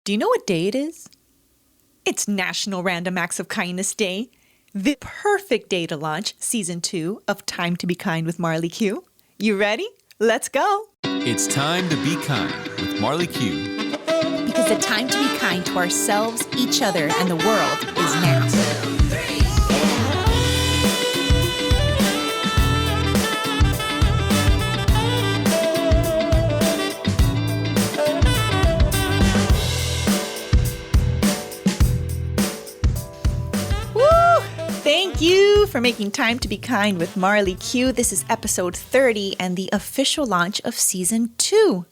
Do you know what day it is? It's National Random Acts of Kindness Day, the perfect day to launch Season 2 of Time to Be Kind with Marley Q. You ready? Let's go! It's time to be kind with Marley Q. Because the time to be kind to ourselves, each other, and the world is now. Thank you for making time to be kind with Marley Q. This is episode 30 and the official launch of season 2.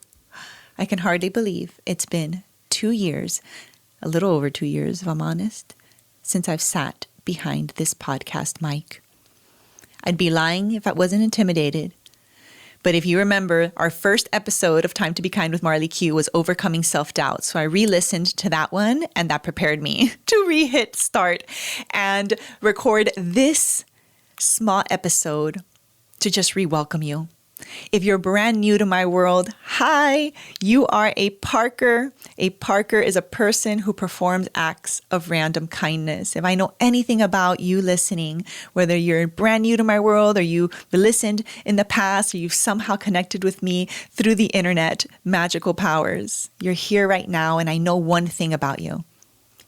I can hardly believe it's been 2 years, a little over 2 years if I'm honest, since I've sat behind this podcast mic. I'd be lying if I wasn't intimidated. But if you remember, our first episode of Time to Be Kind with Marley Q was overcoming self-doubt. So I re-listened to that one, and that prepared me to re-hit start and record this small episode to just re-welcome you. If you're brand new to my world, hi, you are a Parker. A Parker is a person who performs acts of random kindness. If I know anything about you listening, whether you're brand new to my world or you listened in the past or you've somehow connected with me through the internet, magical powers, you're here right now, and I know one thing about you.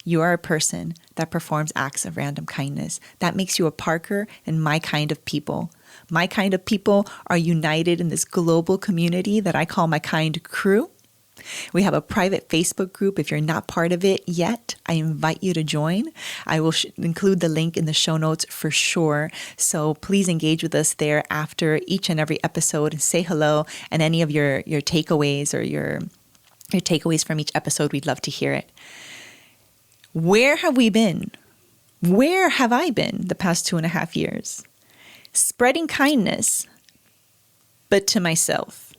You are a person that performs acts of random kindness. That makes you a Parker and my kind of people. My kind of people are united in this global community that I call my Kind QREW. We have a private Facebook group. If you're not part of it yet, I invite you to join. I will include the link in the show notes for sure. So please engage with us there after each and every episode and say hello, and any of your takeaways or your takeaways from each episode, we'd love to hear it. Where have we been? Where have I been the past 2.5 years? Spreading kindness, but to myself.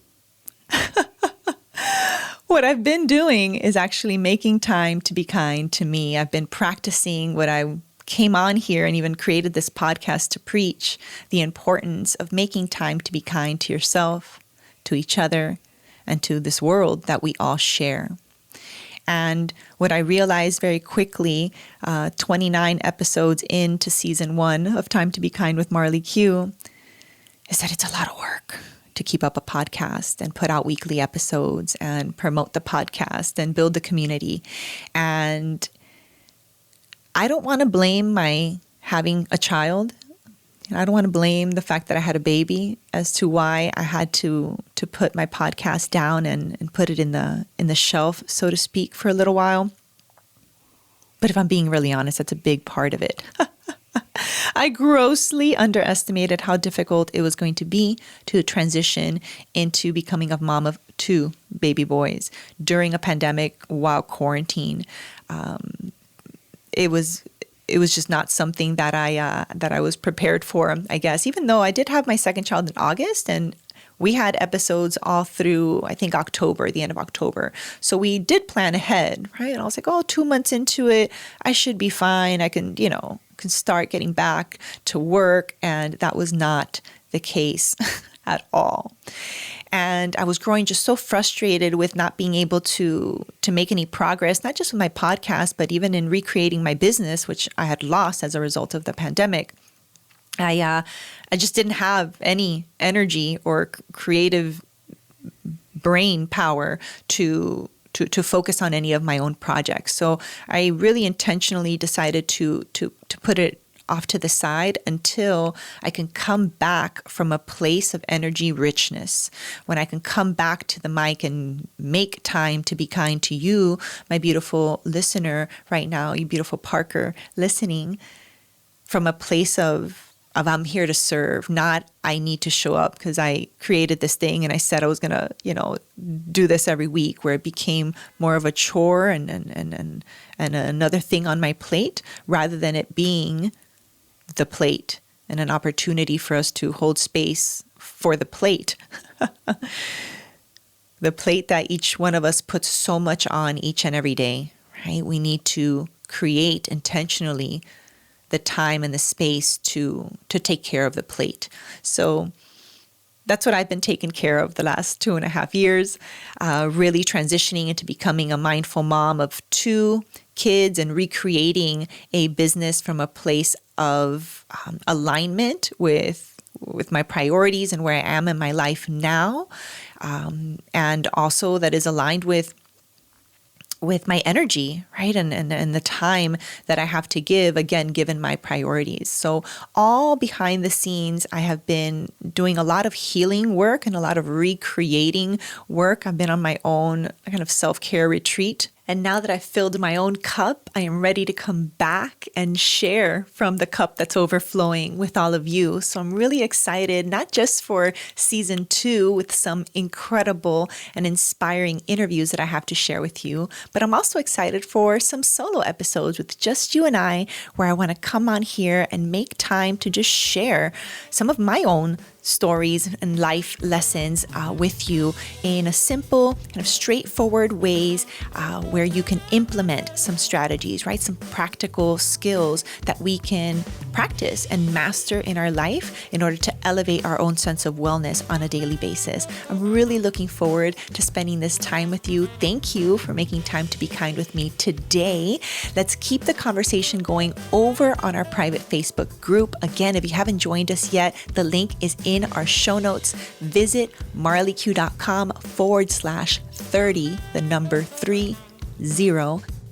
What I've been doing is actually making time to be kind to me. I've been practicing what I came on here and even created this podcast to preach, the importance of making time to be kind to yourself, to each other, and to this world that we all share. And what I realized very quickly, 29 episodes into season 1 of Time to Be Kind with Marley Q, is that it's a lot of work to keep up a podcast and put out weekly episodes and promote the podcast and build the community. And I don't want to blame my having a child. I don't want to blame the fact that I had a baby as to why I had to put my podcast down and put it in the shelf, so to speak, for a little while. But if I'm being really honest, that's a big part of it. I grossly underestimated how difficult it was going to be to transition into becoming a mom of 2 baby boys during a pandemic while quarantine. It was just not something that I was prepared for, I guess, even though I did have my second child in August, and we had episodes all through, I think, October, the end of October. So we did plan ahead, right? And I was like, 2 months into it, I should be fine. I can start getting back to work. And that was not the case at all. And I was growing just so frustrated with not being able to make any progress, not just with my podcast, but even in recreating my business, which I had lost as a result of the pandemic. I just didn't have any energy or creative brain power to focus on any of my own projects. So I really intentionally decided to put it off to the side until I can come back from a place of energy richness, when I can come back to the mic and make time to be kind to you, my beautiful listener right now, you beautiful Parker listening, from a place of I'm here to serve, not I need to show up because I created this thing and I said I was going to, do this every week, where it became more of a chore and another thing on my plate, rather than it being the plate and an opportunity for us to hold space for the plate. The plate that each one of us puts so much on each and every day, right? We need to create intentionally the time and the space to take care of the plate. So that's what I've been taking care of the last 2.5 years, really transitioning into becoming a mindful mom of 2 kids and recreating a business from a place of alignment with my priorities and where I am in my life now. And also that is aligned with my energy, right? And the time that I have to give, again, given my priorities. So all behind the scenes, I have been doing a lot of healing work and a lot of recreating work. I've been on my own kind of self-care retreat. And now that I've filled my own cup, I am ready to come back and share from the cup that's overflowing with all of you. So I'm really excited, not just for season 2 with some incredible and inspiring interviews that I have to share with you, but I'm also excited for some solo episodes with just you and I, where I want to come on here and make time to just share some of my own stories and life lessons with you in a simple, kind of straightforward ways where you can implement some strategies, right? Some practical skills that we can practice and master in our life in order to elevate our own sense of wellness on a daily basis. I'm really looking forward to spending this time with you. Thank you for making time to be kind with me today. Let's keep the conversation going over on our private Facebook group. Again, if you haven't joined us yet, the link is in our show notes. Visit marleyq.com/30, the number 30.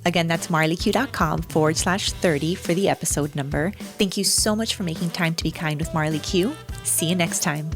Again, that's marleyq.com/30 for the episode number. Thank you so much for making time to be kind with Marley Q. See you next time.